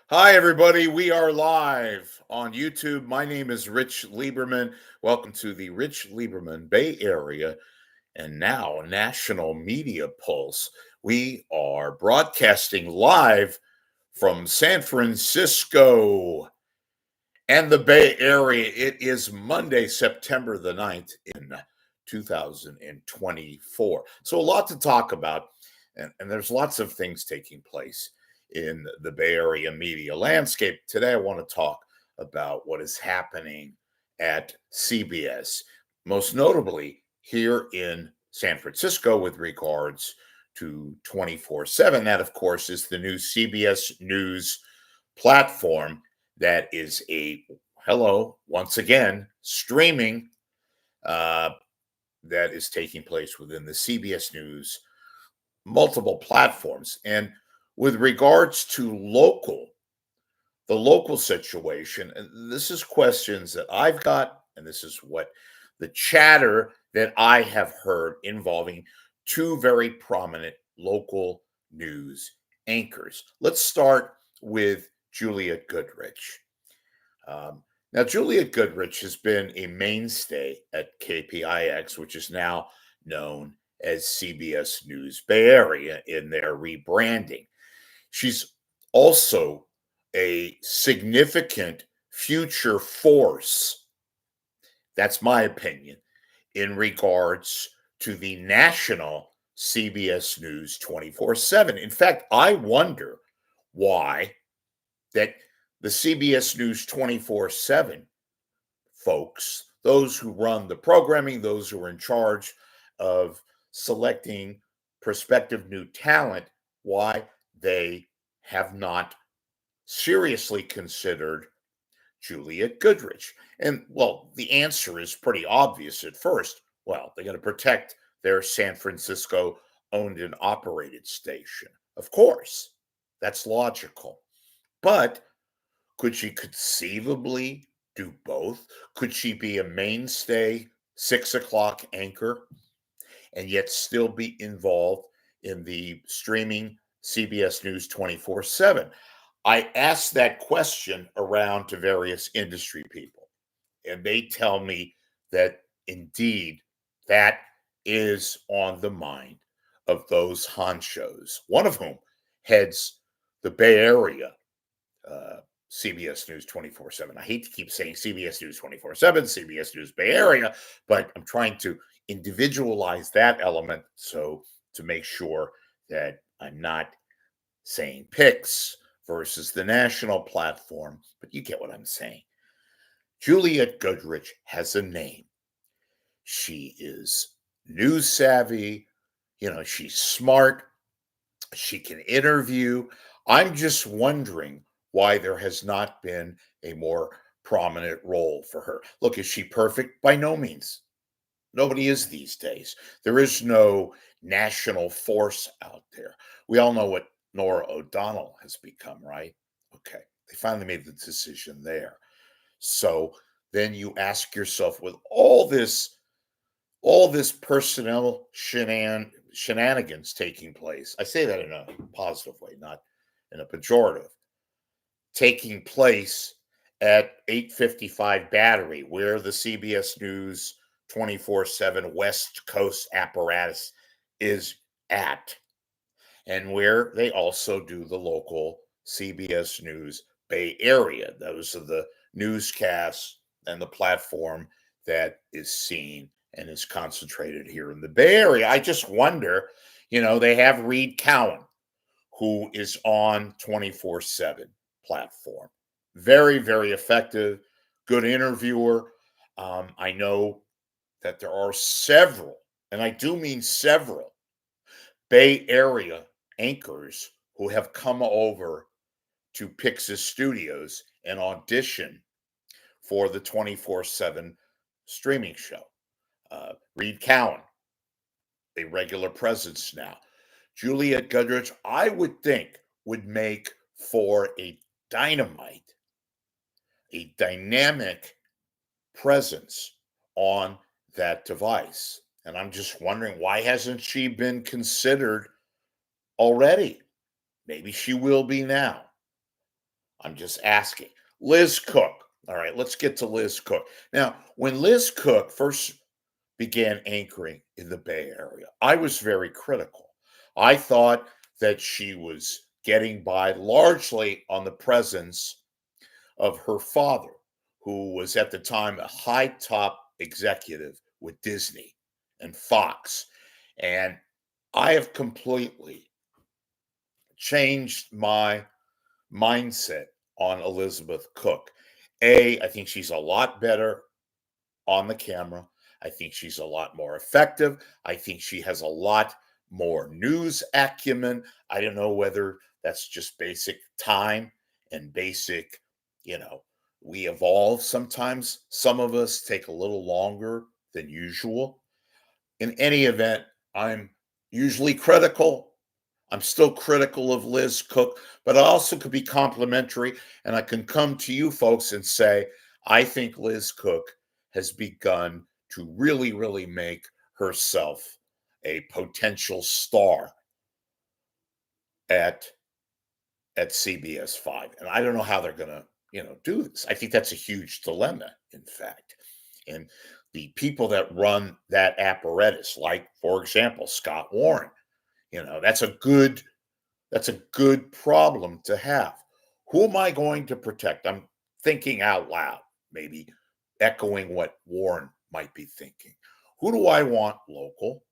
Hi, everybody. We are live on YouTube. My name is Rich Lieberman. Welcome to the Rich Lieberman Bay Area and now National Media Pulse. We are broadcasting live from San Francisco and the Bay Area. It is Monday, September the 9th in 2024. So, a lot to talk about, and there's lots of things taking place in the Bay Area media landscape. Today, I want to talk about what is happening at CBS, most notably here in San Francisco with regards to 24/7. That, of course, is the new CBS News platform that is once again, streaming uh, that is taking place within the CBS News multiple platforms. And with regards to the local situation, and this is questions that I've got, and this is what the chatter that I have heard involving two very prominent local news anchors. Let's start with Juliet Goodrich. Now, Juliet Goodrich has been a mainstay at KPIX, which is now known as CBS News Bay Area in their rebranding. She's also a significant future force, that's my opinion, in regards to the national CBS News 24/7. In fact, I wonder why that the CBS News 24/7 folks, those who run the programming, those who are in charge of selecting prospective new talent, why they have not seriously considered Juliet Goodrich. And well, the answer is pretty obvious at first. Well, they're going to protect their San Francisco owned and operated station. Of course, that's logical. But could she conceivably do both? Could she be a mainstay 6 o'clock anchor and yet still be involved in the streaming CBS News 24/7? I asked that question around to various industry people, and they tell me that indeed that is on the mind of those honchos, one of whom heads the Bay Area uh, CBS News 24/7. I hate to keep saying CBS News 24/7, CBS News Bay Area, but I'm trying to individualize that element so to make sure that I'm not saying picks versus the national platform, but you get what I'm saying. Juliet Goodrich has a name. She is news savvy, she's smart, she can interview. I'm just wondering why there has not been a more prominent role for her. Look, is she perfect? By no means. Nobody is these days. There is no national force out there. We all know what Nora O'Donnell has become, right? Okay. They finally made the decision there. So then you ask yourself, with all this personnel shenanigans taking place. I say that in a positive way, not in a pejorative. Taking place at 855 Battery, where the CBS News 24/7 West Coast apparatus is at, and where they also do the local CBS News Bay Area. Those are the newscasts and the platform that is seen and is concentrated here in the Bay Area. I just wonder, they have Reed Cowan, who is on 24/7 platform. Very, very effective, good interviewer. I know that there are several, and I do mean several, Bay Area anchors who have come over to Pixis Studios and audition for the 24/7 streaming show. Reed Cowan, a regular presence now. Juliet Goodrich, I would think, would make for a dynamic presence on that device. And I'm just wondering, why hasn't she been considered already? Maybe she will be now. I'm just asking. Liz Cook. All right, let's get to Liz Cook. Now, when Liz Cook first began anchoring in the Bay Area, I was very critical. I thought that she was getting by largely on the presence of her father, who was at the time a high top executive with Disney and Fox. And I have completely changed my mindset on Elizabeth Cook. I think she's a lot better on the camera. I think she's a lot more effective. I think she has a lot more news acumen. I don't know whether that's just basic time and basic, you know, we evolve sometimes. Some of us take a little longer than usual. In any event, I'm usually critical. I'm still critical of Liz Cook, but I also could be complimentary. And I can come to you folks and say, I think Liz Cook has begun to really, really make herself a potential star at CBS 5. And I don't know how they're going to, do this. I think that's a huge dilemma, in fact. And the people that run that apparatus, like, for example, Scott Warren, that's a good problem to have. Who am I going to protect? I'm thinking out loud, maybe echoing what Warren might be thinking. Who do I want local?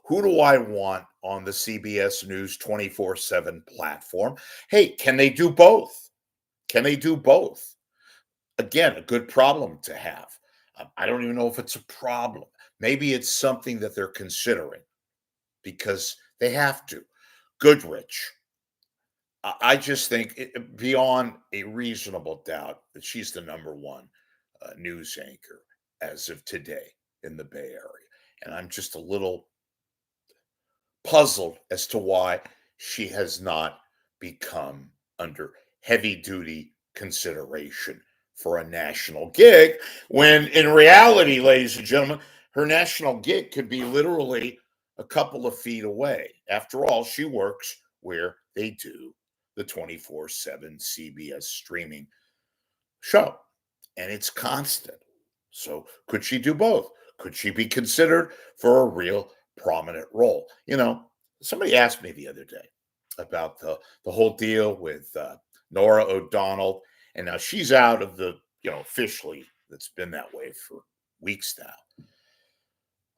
Who do I want on the CBS News 24/7 platform? Hey, can they do both? Can they do both? Again, a good problem to have. I don't even know if it's a problem. Maybe it's something that they're considering because they have to. Goodrich, I just think beyond a reasonable doubt that she's the number one news anchor as of today in the Bay Area. And I'm just a little puzzled as to why she has not become under heavy duty consideration for a national gig, when in reality, ladies and gentlemen, her national gig could be literally a couple of feet away. After all, she works where they do the 24/7 CBS streaming show, and it's constant. So, could she do both? Could she be considered for a real prominent role? Somebody asked me the other day about the whole deal with Nora O'Donnell, and now she's out of the officially. That's been that way for weeks now.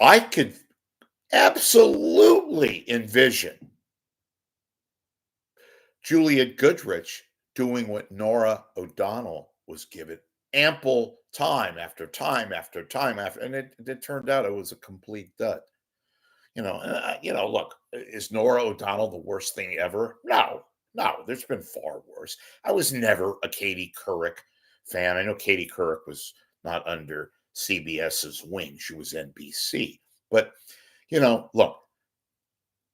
I could absolutely envision Juliet Goodrich doing what Nora O'Donnell was given ample time after time after time after, and it turned out it was a complete dud. Look, is Nora O'Donnell the worst thing ever? No, no, there's been far worse. I was never a Katie Couric fan. I know Katie Couric was not under CBS's wing; she was NBC. But look,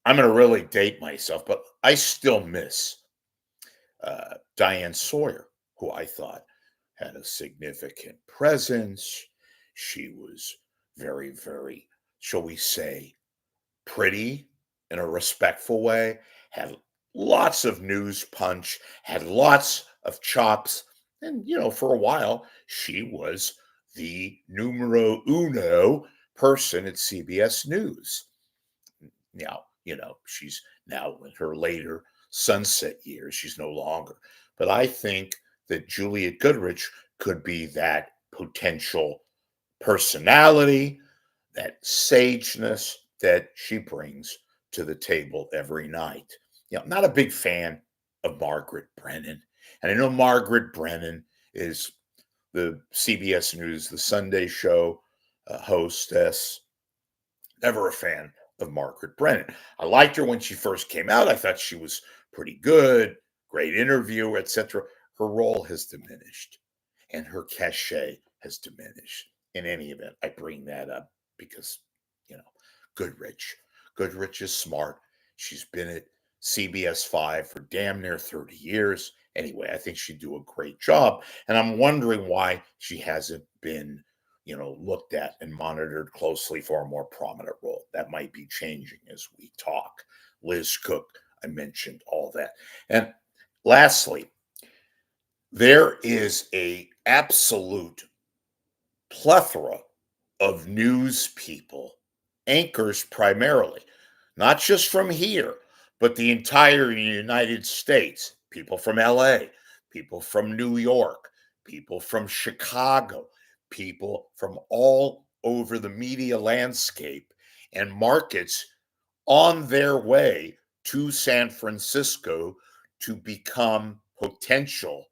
I'm going to really date myself, but I still miss Diane Sawyer, who I thought had a significant presence. She was very, very, shall we say, pretty in a respectful way, had lots of news punch, had lots of chops. And, for a while, she was the numero uno person at CBS News. Now, she's now in her later sunset years. She's no longer. But I think that Juliet Goodrich could be that potential personality, that sageness that she brings to the table every night. Not a big fan of Margaret Brennan. And I know Margaret Brennan is the CBS News, the Sunday show hostess. Never a fan of Margaret Brennan. I liked her when she first came out. I thought she was pretty good, great interviewer, etc. Her role has diminished and her cachet has diminished. In any event, I bring that up because, you know, Goodrich. Goodrich is smart. She's been at CBS 5 for damn near 30 years. Anyway, I think she'd do a great job. And I'm wondering why she hasn't been, looked at and monitored closely for a more prominent role. That might be changing as we talk. Liz Cook, I mentioned all that. And lastly, There is a absolute plethora of news people, anchors primarily, not just from here, but the entire United States. People from LA, people from New York, people from Chicago, people from all over the media landscape and markets on their way to San Francisco to become potential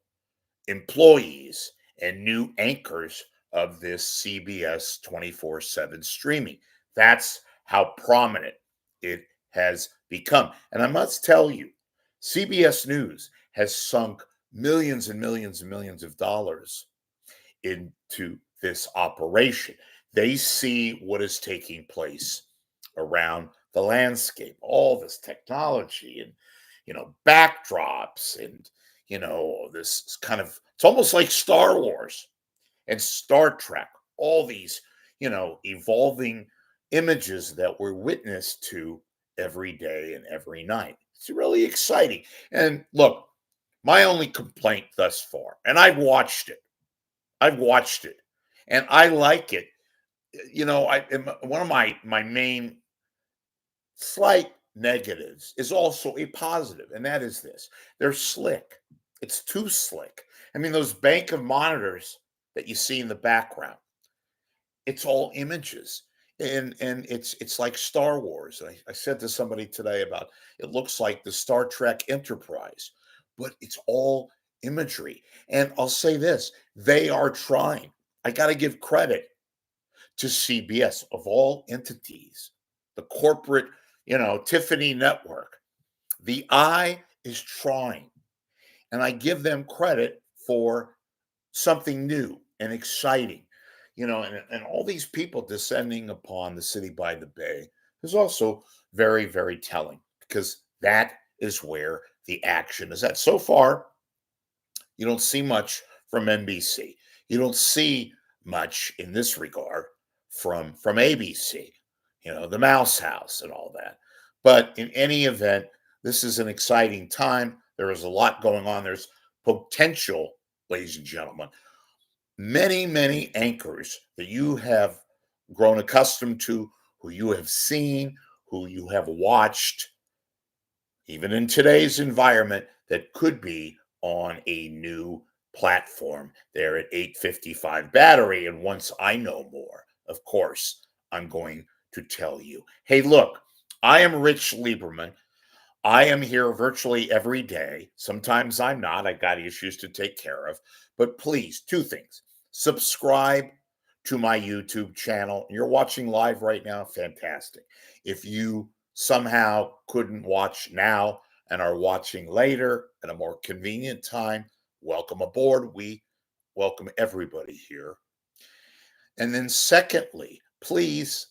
employees and new anchors of this CBS 24/7 streaming. That's how prominent it has become. And I must tell you, CBS News has sunk millions and millions and millions of dollars into this operation. They see what is taking place around the landscape, all this technology and backdrops and this kind of, it's almost like Star Wars and Star Trek, all these evolving images that we're witness to every day and every night. It's really exciting. And look, my only complaint thus far, and I've watched it and I like it. One of my main slight negatives is also a positive, and that is this: they're slick. It's too slick. I mean, those bank of monitors that you see in the background, it's all images. And it's like Star Wars. I said to somebody today about, it looks like the Star Trek Enterprise, but it's all imagery. And I'll say this: they are trying. I got to give credit to CBS, of all entities, the corporate, Tiffany network. The eye is trying, and I give them credit for something new and exciting. And all these people descending upon the city by the bay is also very, very telling, because that is where the action is at. So far, you don't see much from NBC. You don't see much in this regard from ABC, the Mouse House and all that. But in any event, this is an exciting time. There is a lot going on. There's potential, ladies and gentlemen. Many, many anchors that you have grown accustomed to, who you have seen, who you have watched, even in today's environment, that could be on a new platform there at 855 Battery. And once I know more, of course, I'm going to tell you. Hey, look, I am Rich Lieberman. I am here virtually every day. Sometimes I'm not. I got issues to take care of. But please, two things: subscribe to my YouTube channel. You're watching live right now. Fantastic. If you somehow couldn't watch now and are watching later at a more convenient time, welcome aboard. We welcome everybody here. And then, secondly, please,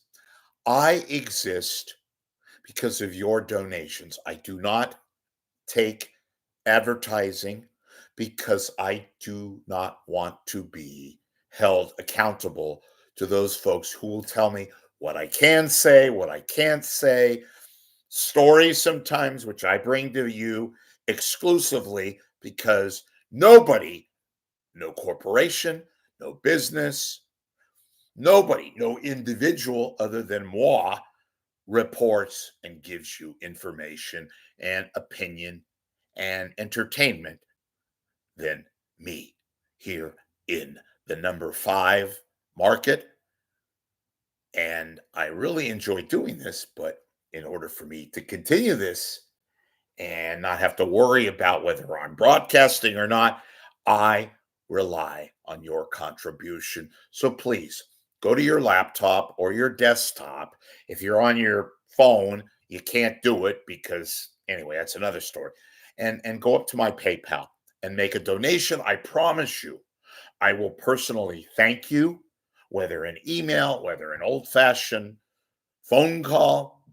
I exist because of your donations. I do not take advertising because I do not want to be held accountable to those folks who will tell me what I can say, what I can't say, stories sometimes which I bring to you exclusively because nobody, no corporation, no business, nobody, no individual other than moi reports and gives you information and opinion and entertainment than me here in the number 5 market. And I really enjoy doing this, but in order for me to continue this and not have to worry about whether I'm broadcasting or not, I rely on your contribution. So please go to your laptop or your desktop. If you're on your phone, you can't do it because, anyway, that's another story. And go up to my PayPal and make a donation. I promise you, I will personally thank you, whether an email, whether an old-fashioned phone call.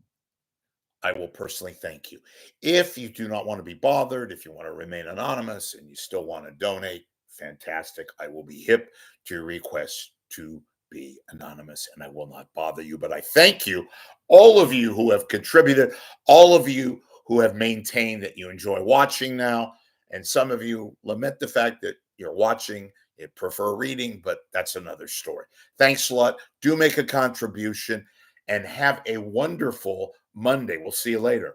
I will personally thank you. If you do not want to be bothered, if you want to remain anonymous and you still want to donate, fantastic. I will be hip to your request to be anonymous and I will not bother you. But I thank you, all of you who have contributed, all of you who have maintained that you enjoy watching now, and some of you lament the fact that you're watching, you prefer reading, but that's another story. Thanks a lot. Do make a contribution and have a wonderful Monday. We'll see you later.